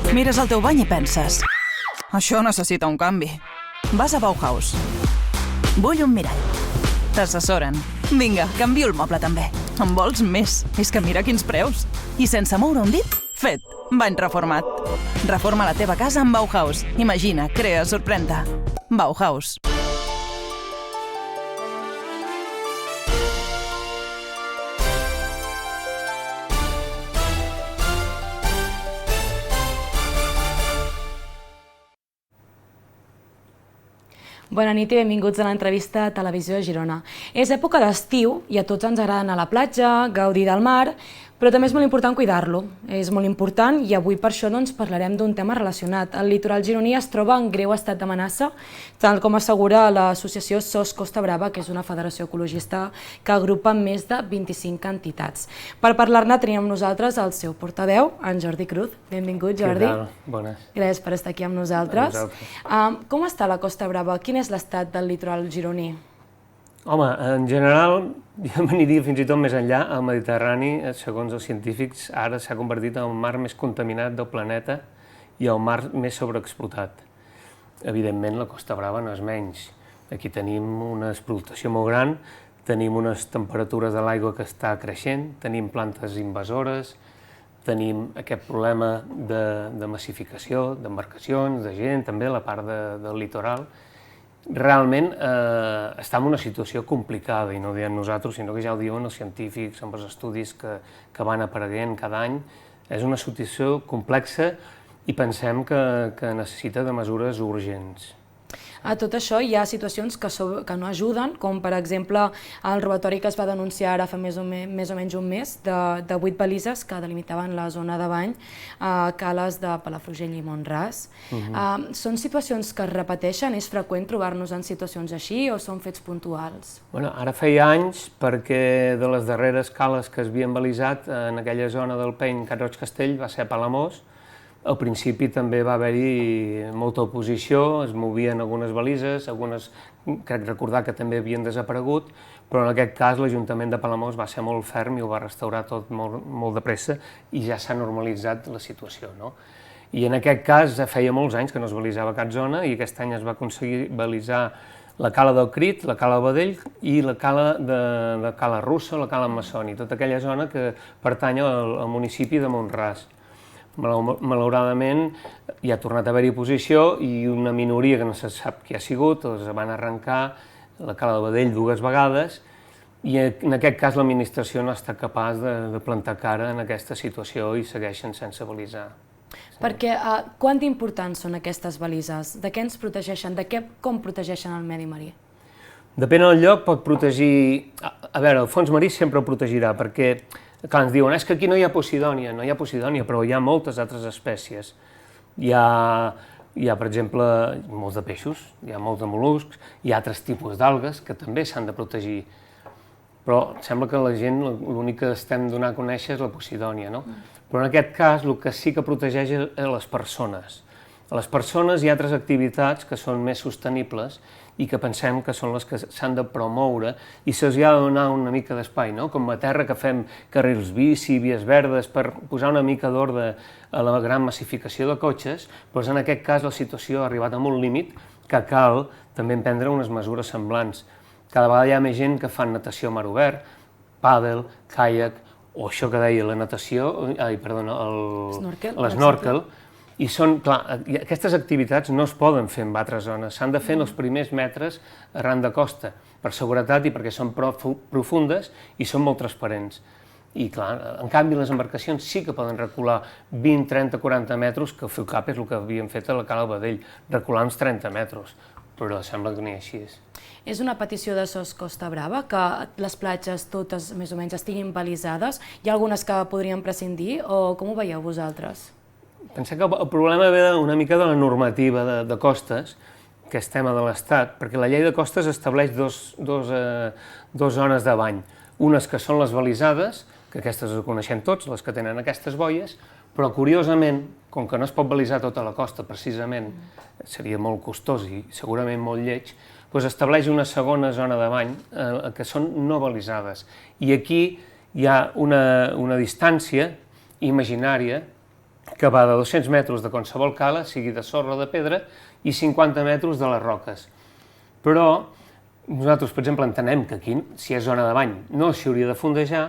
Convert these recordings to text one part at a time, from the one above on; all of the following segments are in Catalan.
Mires el teu bany i penses: això necessita un canvi. Vas a Bauhaus. Vull un mirall. T'assessoren. Vinga, canvio el moble també. En vols més? És que mira quins preus. I sense moure un dit, fet. Bany reformat. Reforma la teva casa amb Bauhaus. Imagina, crea, sorprèn-te. Bauhaus. Bona nit i benvinguts a l'entrevista a Televisió de Girona. És època d'estiu i a tots ens agrada anar a la platja, gaudir del mar, però també és molt important cuidar-lo. És molt important i avui per això parlarem d'un tema relacionat. El litoral gironí es troba en greu estat d'amenaça, tal com assegura l'associació SOS Costa Brava, que és una federació ecologista que agrupa més de 25 entitats. Per parlar-ne tenim amb nosaltres el seu portaveu, en Jordi Cruz. Benvingut, Jordi. Què tal? Bones. Gràcies per estar aquí amb nosaltres. Com està la Costa Brava? Quin és l'estat del litoral gironí? Home, en general, jo m'aniria fins i tot més enllà. El Mediterrani, segons els científics, ara s'ha convertit en el mar més contaminat del planeta i el mar més sobreexplotat. Evidentment, la Costa Brava no és menys. Aquí tenim una explotació molt gran, tenim unes temperatures de l'aigua que està creixent, tenim plantes invasores, tenim aquest problema de massificació, d'embarcacions, de gent, també a la part del litoral. Realment està en una situació complicada, i no ho diem nosaltres, sinó que ja ho diuen els científics amb els estudis que van apareguent cada any. És una situació complexa i pensem que necessita de mesures urgents. A tot això hi ha situacions que no ajuden, com per exemple el robatori que es va denunciar ara fa més o menys un mes de 8 balises que delimitaven la zona de bany a cales de Palafrugell i Mont-ras. Són situacions que es repeteixen? És freqüent trobar-nos en situacions així o són fets puntuals? Ara feia anys, perquè de les darreres cales que es havien balisat en aquella zona del Peny, Can Roig Castell, va ser a Palamós. Al principi també va haver-hi molta oposició, es movien algunes balises, algunes crec recordar que també havien desaparegut, però en aquest cas l'Ajuntament de Palamós va ser molt ferm i ho va restaurar tot molt de pressa i ja s'ha normalitzat la situació. I en aquest cas feia molts anys que no es balisava cap zona i aquest any es va aconseguir balisar la cala del Crit, la cala del Badell i la cala de Cala Russa, la cala Massoni, tota aquella zona que pertany al municipi de Mont-ras. Malauradament hi ha tornat a haver-hi oposició i una minoria que no se sap qui ha sigut, els van arrencar la cala del Badell 2 vegades i en aquest cas l'administració no ha estat capaç de plantar cara en aquesta situació i segueixen sense balisar. Perquè quant d'importants són aquestes balises? De què ens protegeixen? Com protegeixen el medi marí? Depèn del lloc, pot protegir... A veure, el fons marí sempre el protegirà, perquè clar, ens diuen que aquí no hi ha posidònia, però hi ha moltes altres espècies. Hi ha, per exemple, molts de peixos, hi ha molts de mol·luscs, hi ha altres tipus d'algues que també s'han de protegir. Però sembla que la gent l'únic que estem donant a conèixer és la posidònia, no? Però en aquest cas el que sí que protegeix és les persones. A les persones hi ha altres activitats que són més sostenibles i que pensem que són les que s'han de promoure i se'ls ha de donar una mica d'espai, no? Com a terra que fem carrils bici, vies verdes, per posar una mica d'ordre a la gran massificació de cotxes, doncs en aquest cas la situació ha arribat a un límit que cal també emprendre unes mesures semblants. Cada vegada hi ha més gent que fan natació a mar obert, pàdel, caiac, o això que deia la natació, l'esnòrquel. I aquestes activitats no es poden fer en altres zones, s'han de fer en els primers metres arran de costa, per seguretat i perquè són profundes i són molt transparents. I clar, en canvi les embarcacions sí que poden recular 20, 30, 40 metres, que al fi cap és el que havien fet a la cala del Badell, recular uns 30 metres, però sembla que no és així. És una petició de SOS Costa Brava, que les platges totes més o menys estiguin balisades. Hi ha algunes que podrien prescindir o com ho veieu vosaltres? Pensem que el problema ve una mica de la normativa de costes, que és tema de l'Estat, perquè la llei de costes estableix dues zones de bany. Unes que són les balisades, que aquestes les coneixem tots, les que tenen aquestes boies, però curiosament, com que no es pot balisar tota la costa precisament, seria molt costós i segurament molt lleig, doncs estableix una segona zona de bany que són no balisades. I aquí hi ha una distància imaginària que va de 200 metres de qualsevol cala, sigui de sorra o de pedra, i 50 metres de les roques. Però nosaltres, per exemple, entenem que aquí, si és zona de bany, no s'hi hauria de fondejar,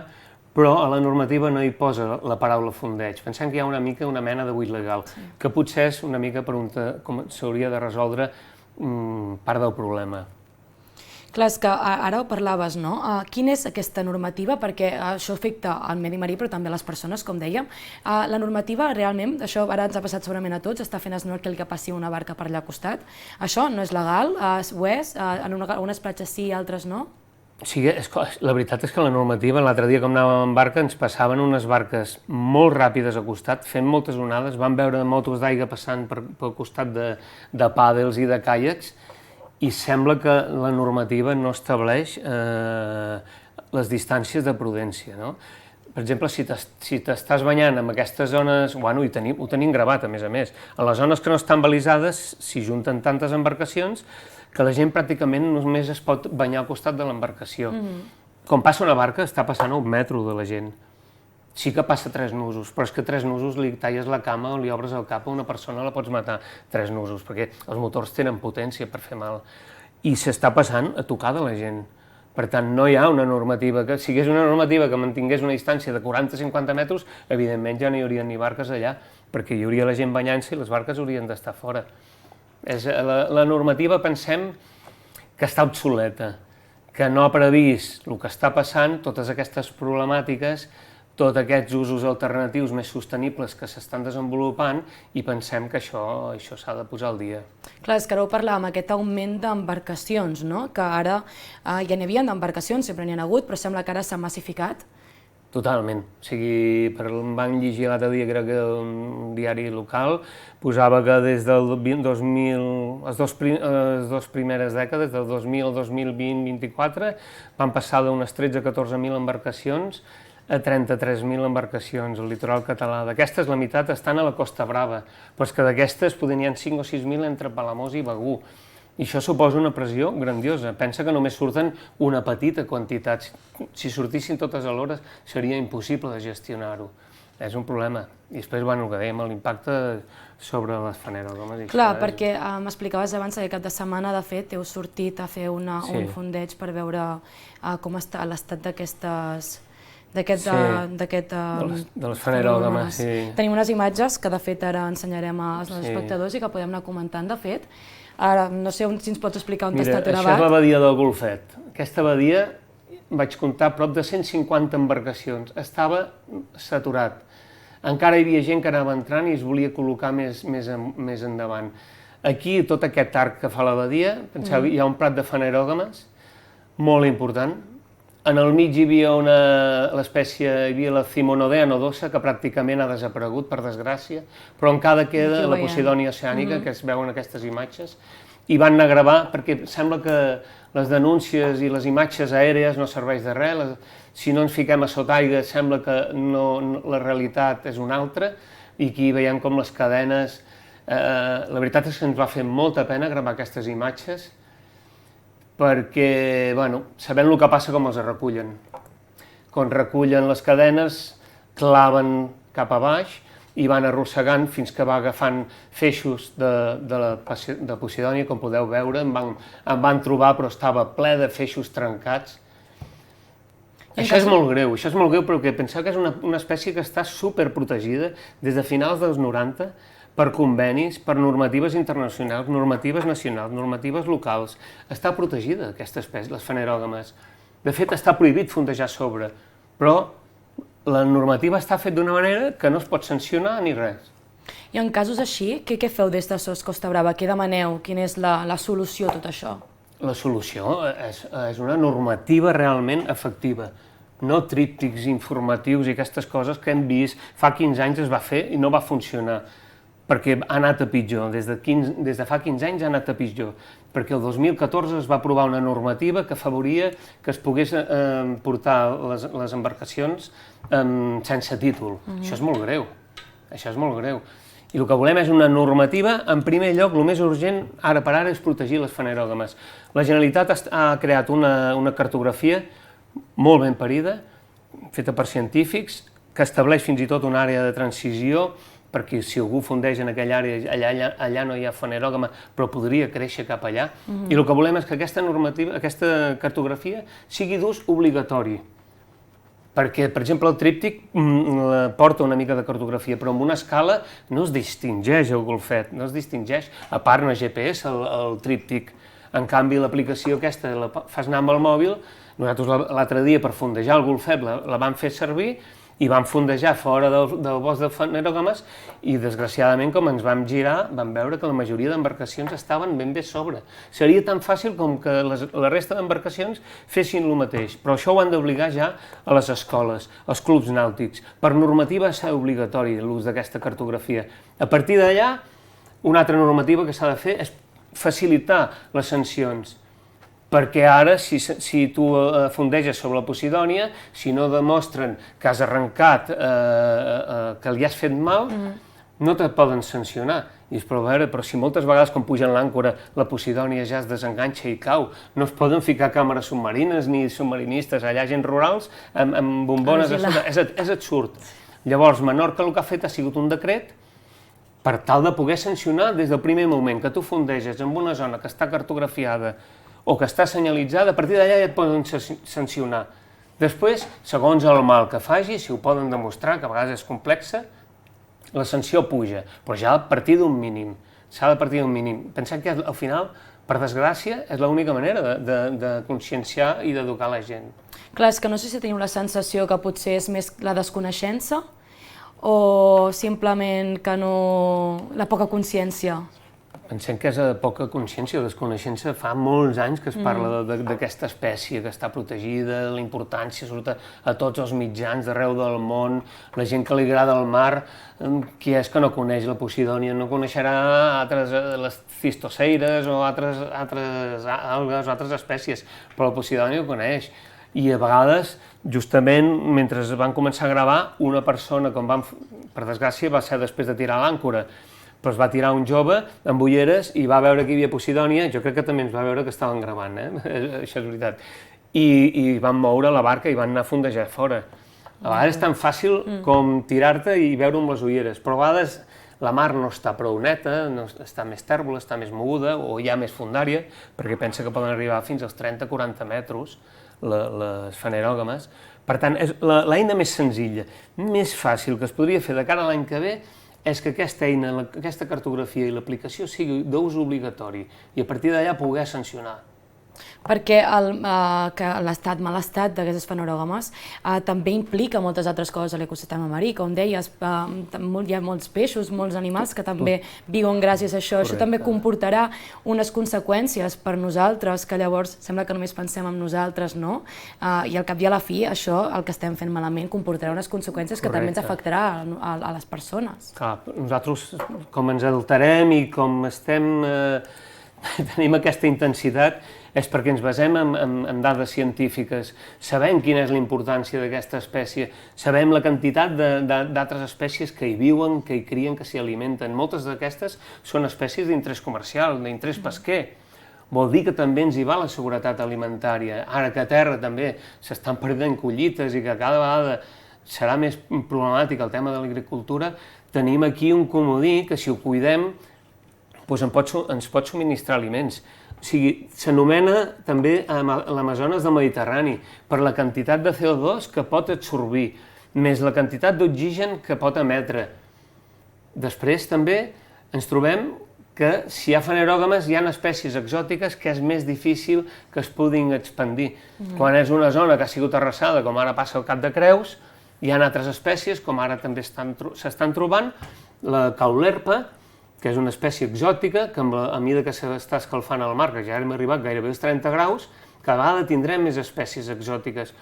però a la normativa no hi posa la paraula fondeig. Pensem que hi ha una mena de buit legal, que potser és una mica per on s'hauria de resoldre part del problema. Clar, és que ara ho parlaves, no? Quina és aquesta normativa? Perquè això afecta al medi marí, però també a les persones, com dèiem. La normativa, realment, això ara ens ha passat segurament a tots, està fent snorkel que passi una barca per allà al costat. Això no és legal? Ho és? En unes platges sí i altres no? Sí, la veritat és que la normativa, l'altre dia com anàvem en barca, ens passaven unes barques molt ràpides al costat, fent moltes onades, vam veure motos d'aigua passant pel costat de pàdels i de caiacs, i sembla que la normativa no estableix les distàncies de prudència, no? Per exemple, si t'estàs banyant en aquestes zones, bueno, ho tenim gravat, a més, a les zones que no estan balisades s'hi junten tantes embarcacions que la gent pràcticament només es pot banyar al costat de l'embarcació. Quan passa una barca està passant a 1 metre de la gent. Sí que passa 3 nusos, però és que 3 nusos li talles la cama o li obres el cap a una persona, la pots matar 3 nusos, perquè els motors tenen potència per fer mal. I s'està passant a tocar de la gent. Per tant, no hi ha una normativa que... Si hi hagués una normativa que mantingués una distància de 40-50 metres, evidentment ja no hi haurien ni barques allà, perquè hi hauria la gent banyant-se i les barques haurien d'estar fora. La normativa pensem que està obsoleta, que no ha previst el que està passant, totes aquestes problemàtiques, tots aquests usos alternatius més sostenibles que s'estan desenvolupant, i pensem que això s'ha de posar al dia. Clar, és que ara ho parlàvem, aquest augment d'embarcacions, no? Que ara ja n'hi havia d'embarcacions, sempre n'hi ha hagut, però sembla que ara s'ha massificat. Totalment. O sigui, vam llegir l'altre dia, crec que un diari local, posava que des del 2000, les dues primeres dècades, del 2000 al 2020-2024, van passar d'unes 13-14.000 embarcacions a 33.000 embarcacions al litoral català. D'aquestes, la meitat estan a la Costa Brava, però és que d'aquestes n'hi ha 5 o 6.000 entre Palamós i Begur. I això suposa una pressió grandiosa. Pensa que només surten una petita quantitat. Si sortissin totes alhora seria impossible de gestionar-ho. És un problema. I després, el que dèiem, l'impacte sobre les fanerògames. Clar, perquè m'explicaves abans que cap de setmana, de fet, heu sortit a fer un fondeig per veure com està l'estat d'aquestes... de les fanerògames, sí. Tenim unes imatges que, de fet, ara ensenyarem als nostres espectadors i que podem anar comentant, de fet. Ara, no sé si ens pots explicar on està Terabat. Això és la badia del Golfet. Aquesta badia, vaig comptar, prop de 150 embarcacions. Estava saturat. Encara hi havia gent que anava entrant i es volia col·locar més endavant. Aquí, tot aquest arc que fa la badia, penseu, hi ha un prat de fanerògames molt important. En el mig hi havia la Cimonodea nodosa, que pràcticament ha desaparegut, per desgràcia, però encara queda la Posidònia oceànica, que es veuen aquestes imatges, i van anar a gravar, perquè sembla que les denúncies i les imatges aèries no serveix de res, si no ens fiquem a sota aigua sembla que la realitat és una altra, i aquí veiem com les cadenes... La veritat és que ens va fer molta pena gravar aquestes imatges, perquè, sabent el que passa com els recullen. Quan recullen les cadenes, claven cap a baix i van arrossegant fins que va agafant feixos de Posidònia, com podeu veure, em van trobar, però estava ple de feixos trencats. Això és molt greu perquè penseu que és una espècie que està superprotegida des de finals dels 90, per convenis, per normatives internacionals, normatives nacionals, normatives locals. Està protegida aquesta espècie, les fanerògames. De fet, està prohibit fondejar a sobre, però la normativa està feta d'una manera que no es pot sancionar ni res. I en casos així, què feu des de SOS Costa Brava? Què demaneu? Quina és la solució a tot això? La solució és una normativa realment efectiva, no tríptics informatius i aquestes coses que hem vist fa 15 anys es va fer i no va funcionar, perquè ha anat a pitjor. Des de fa 15 anys ha anat a pitjor, perquè el 2014 es va aprovar una normativa que afavoria que es pogués portar les embarcacions sense títol. Això és molt greu, això és molt greu. I el que volem és una normativa, en primer lloc, el més urgent ara per ara és protegir les fanerògames. La Generalitat ha creat una cartografia molt ben parida, feta per científics, que estableix fins i tot una àrea de transició perquè si algú fundeix en aquella àrea, allà no hi ha fanerògama, però podria créixer cap allà. I el que volem és que aquesta normativa, aquesta cartografia, sigui d'ús obligatori. Perquè, per exemple, el tríptic porta una mica de cartografia, però amb una escala no es distingeix el golfet, no es distingeix, a part no GPS, el tríptic. En canvi, l'aplicació aquesta la fas anar amb el mòbil. Nosaltres l'altre dia, per fondejar el golfet, la vam fer servir i vam fondejar fora del bosc de fanerògames i, desgraciadament, com ens vam girar, vam veure que la majoria d'embarcacions estaven ben bé sobre. Seria tan fàcil com que la resta d'embarcacions fessin el mateix, però això ho han d'obligar ja a les escoles, als clubs nàutics. Per normativa s'ha obligatori l'ús d'aquesta cartografia. A partir d'allà, una altra normativa que s'ha de fer és facilitar les sancions. Perquè ara, si tu fondeges sobre la Posidònia, si no demostren que has arrencat, que li has fet mal, no te poden sancionar. I és però si moltes vegades quan pugen l'àncora la Posidònia ja es desenganxa i cau, no es poden ficar càmeres submarines ni submarinistes, allà gent rurals amb bombones, és absurd. Llavors, Menorca el que ha fet ha sigut un decret per tal de poder sancionar des del primer moment que tu fondeges en una zona que està cartografiada o que està senyalitzada, a partir d'allà ja et poden sancionar. Després, segons el mal que faci, si ho poden demostrar, que a vegades és complexa, la sanció puja, però ja a partir d'un mínim. S'ha de partir d'un mínim. Pensem que al final, per desgràcia, és l'única manera de conscienciar i d'educar la gent. Clar, és que no sé si teniu la sensació que potser és més la desconeixença o simplement que no... la poca consciència. Pensem que és de poca consciència o desconeixença. Fa molts anys que es parla d'aquesta espècie que està protegida, la importància, sobretot a tots els mitjans d'arreu del món, la gent que li agrada el mar, qui és que no coneix la Posidònia? No coneixerà les cistoceires o altres algues o altres espècies, però la Posidònia ho coneix. I a vegades, justament, mentre van començar a gravar, una persona, per desgràcia, va ser després de tirar l'àncora, però es va tirar un jove amb ulleres i va veure que hi havia Posidònia, jo crec que també ens va veure que estaven gravant, això és veritat, i van moure la barca i van anar a fondejar fora. A vegades és tan fàcil com tirar-te i veure amb les ulleres, però a vegades la mar no està prou neta, està més tèrbola, està més moguda o hi ha més fondària, perquè pensa que poden arribar fins als 30-40 metres les fanerògames. Per tant, és l'eina més senzilla, més fàcil que es podria fer de cara a l'any que ve, és que aquesta eina, aquesta cartografia i l'aplicació sigui d'ús obligatori i a partir d'allà poder sancionar. Perquè que l'estat, mal estat d'aquestes fanerògames també implica moltes altres coses a l'ecosistema marí, com deies, hi ha molts peixos, molts animals que també viuen gràcies a això. Això també comportarà unes conseqüències per nosaltres, que llavors sembla que només pensem en nosaltres, no? I al cap i a la fi, això, el que estem fent malament, comportarà unes conseqüències que també ens afectarà a les persones. Clar, nosaltres, com ens alterem i com tenim aquesta intensitat, és perquè ens basem en dades científiques, sabem quina és la importància d'aquesta espècie, sabem la quantitat d'altres espècies que hi viuen, que hi crien, que s'hi alimenten. Moltes d'aquestes són espècies d'interès comercial, d'interès pesquer. Vol dir que també ens hi va la seguretat alimentària. Ara que a terra també s'estan perdent collites i que cada vegada serà més problemàtic el tema de l'agricultura, tenim aquí un comodí que si ho cuidem ens pot subministrar aliments. O sigui, s'anomena també l'Amazones del Mediterrani per la quantitat de CO2 que pot absorbir, més la quantitat d'oxigen que pot emetre. Després també ens trobem que si hi ha fanerògames hi ha espècies exòtiques que és més difícil que es puguin expandir. Quan és una zona que ha sigut arrasada, com ara passa al Cap de Creus, hi ha altres espècies, com ara també s'estan trobant, la caulerpa, que és una espècie exòtica, que a mesura que s'està escalfant el mar, que ja hem arribat gairebé als 30 graus, cada vegada tindrem més espècies exòtiques.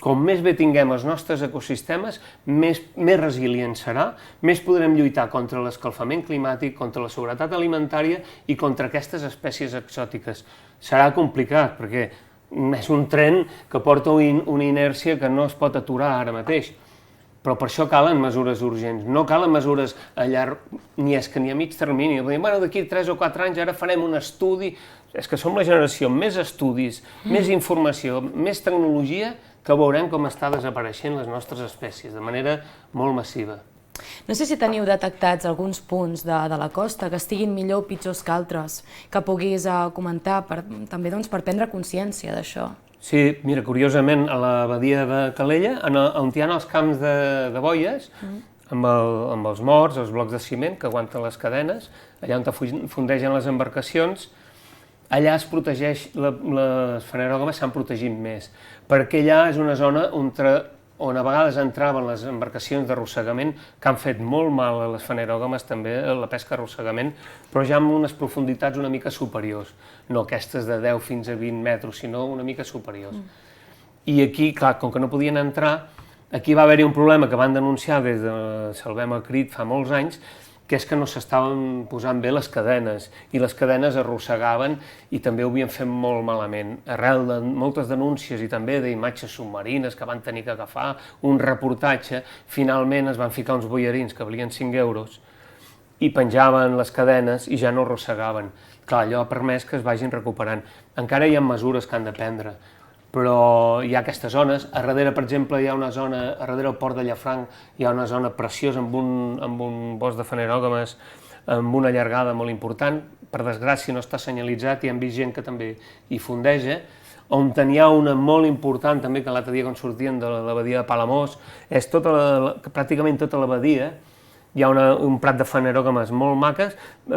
Com més bé tinguem els nostres ecosistemes, més resilient serà, més podrem lluitar contra l'escalfament climàtic, contra la seguretat alimentària i contra aquestes espècies exòtiques. Serà complicat, perquè és un tren que porta una inèrcia que no es pot aturar ara mateix. Però per això calen mesures urgents, no calen mesures a llarg, ni a mig termini. Bueno, d'aquí 3 o 4 anys ara farem un estudi. És que som la generació amb més estudis, més informació, més tecnologia, que veurem com està desapareixent les nostres espècies de manera molt massiva. No sé si teniu detectats alguns punts de la costa que estiguin millor o pitjors que altres, que puguis comentar també per prendre consciència d'això. Sí, mira, curiosament, a la badia de Calella, on hi ha els camps de boies, amb els morts, els blocs de ciment que aguanten les cadenes, allà on fondegen les embarcacions, allà es protegeix, les fanerògames s'han protegit més, perquè allà és una zona on a vegades entraven les embarcacions d'arrossegament que han fet molt mal a les fanerògames, també a la pesca arrossegament, però ja amb unes profunditats una mica superiors, no aquestes de 10 fins a 20 metres, sinó una mica superiors. I aquí, clar, com que no podien entrar, aquí va haver-hi un problema que van denunciar des de Salvem el Crit fa molts anys, que és que no s'estaven posant bé les cadenes, i les cadenes arrossegaven i també ho havien fet molt malament. Arrel de moltes denúncies i també d'imatges submarines que van tenir que agafar, un reportatge, finalment es van ficar uns boiarins que valien 5 euros i penjaven les cadenes i ja no arrossegaven. Clar, allò ha permès que es vagin recuperant. Encara hi ha mesures que han de prendre, però hi ha aquestes zones. A darrere, per exemple, hi ha una zona, a darrere del port de Llafranc, hi ha una zona preciosa amb un bosc de fanerògames amb una llargada molt important. Per desgràcia no està senyalitzat i hem vist gent que també hi fondeja. On n'hi ha una molt important també, que l'altre dia quan sortien de la badia de Palamós, és pràcticament tota la badia. Hi ha un prat de fanerògames molt maques,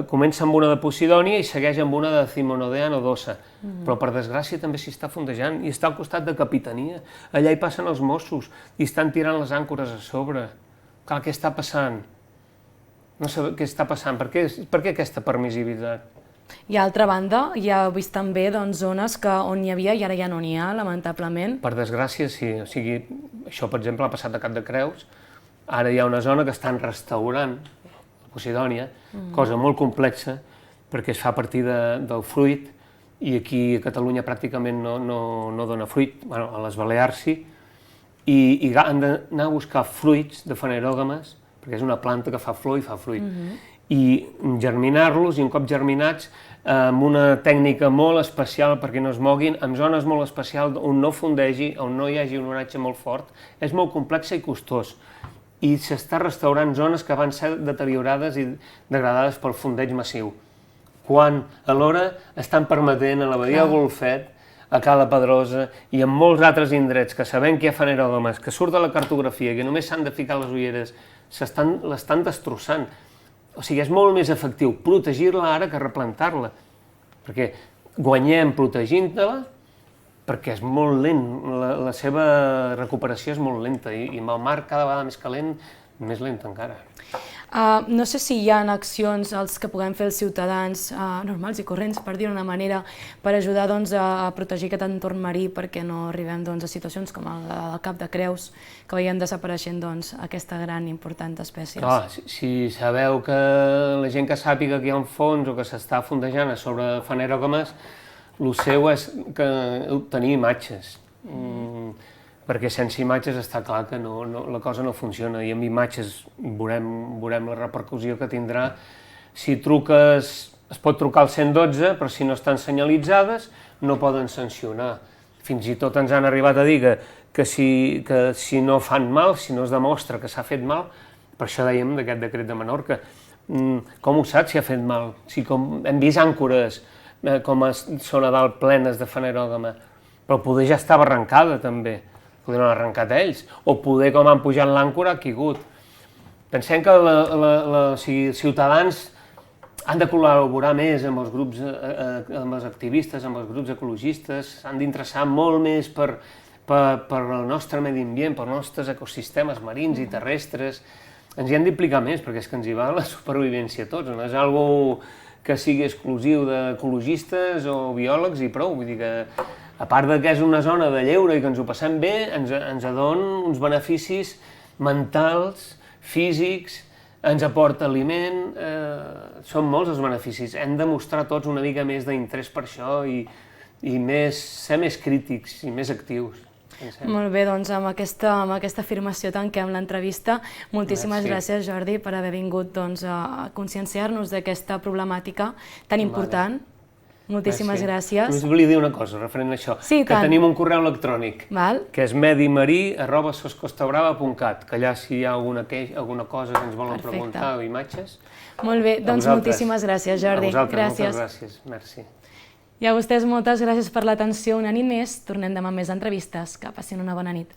comença amb una de Posidònia i segueix amb una de Cimonodea nodosa, però per desgràcia també s'hi està fondejant i està al costat de Capitania. Allà hi passen els Mossos i estan tirant les àncores a sobre. Clar, què està passant? No sé què està passant, per què aquesta permissivitat? I a altra banda, ja heu vist també zones on hi havia i ara ja no n'hi ha, lamentablement. Per desgràcia, sí. O sigui, això, per exemple, ha passat a Cap de Creus. Ara hi ha una zona que estan restaurant, la Posidònia, cosa molt complexa, perquè es fa a partir del fruit, i aquí a Catalunya pràcticament no dona fruit, bueno, a les Balears sí, i han d'anar a buscar fruits de fanerògames, perquè és una planta que fa flor i fa fruit, i germinar-los, i un cop germinats, amb una tècnica molt especial perquè no es moguin, en zones molt especials on no fondegi, on no hi hagi un onatge molt fort, és molt complex i costós. I s'està restaurant zones que van ser deteriorades i degradades pel fondeig massiu. Quan alhora estan permetent a la badia de Golfet, a Cala Pedrosa i en molts altres indrets que sabem que hi ha fanerògames, que surt de la cartografia, que només s'han de ficar les ulleres, l'estan destrossant. O sigui, és molt més efectiu protegir-la ara que replantar-la, perquè guanyem protegint-la, perquè és molt lent, la seva recuperació és molt lenta i amb el mar cada vegada més calent, més lenta encara. No sé si hi ha accions que puguem fer els ciutadans normals i corrents, per dir-ho d'una manera, per ajudar a protegir aquest entorn marí perquè no arribem a situacions com el Cap de Creus, que veiem desapareixent aquesta gran i important espècie. Clar, si sabeu que la gent que sàpiga que hi ha un fons o que s'està fondejant sobre fanerògames, el seu és obtenir imatges, perquè sense imatges està clar que la cosa no funciona, i amb imatges veurem la repercussió que tindrà. Si truques, es pot trucar al 112, però si no estan senyalitzades no poden sancionar. Fins i tot ens han arribat a dir que si no fan mal, si no es demostra que s'ha fet mal, per això dèiem d'aquest decret de Menorca, com ho saps si ha fet mal? Si hem vist àncores com són a dalt plenes de fanerògama, però poder ja estava arrencada també, poder no l'han arrencat ells, o poder com han pujat l'àncora ha caigut. Pensem que els ciutadans han de col·laborar més amb els grups, amb els activistes, amb els grups ecologistes, s'han d'interessar molt més per el nostre medi ambient, pels nostres ecosistemes marins i terrestres. Ens hi hem d'implicar més, perquè és que ens hi va la supervivència a tots, no és algo que sigui exclusiu d'ecologistes o biòlegs i prou. Vull dir que, a part que és una zona de lleure i que ens ho passem bé, ens dona uns beneficis mentals, físics, ens aporta aliment, són molts els beneficis. Hem de mostrar tots una mica més d'interès per això i ser més crítics i més actius. Molt bé, doncs amb aquesta afirmació tanquem l'entrevista. Moltíssimes gràcies, Jordi, per haver vingut a conscienciar-nos d'aquesta problemàtica tan important. Moltíssimes gràcies. Només volia dir una cosa referent a això, Sí, que tenim un correu electrònic, que és medimarí@soscostabrava.cat, que allà si hi ha alguna cosa que ens volen preguntar o imatges... Molt bé, doncs moltíssimes gràcies, Jordi. A vosaltres, moltes gràcies. Merci. I a vostès moltes gràcies per l'atenció una nit més. Tornem demà amb més entrevistes. Que passin una bona nit.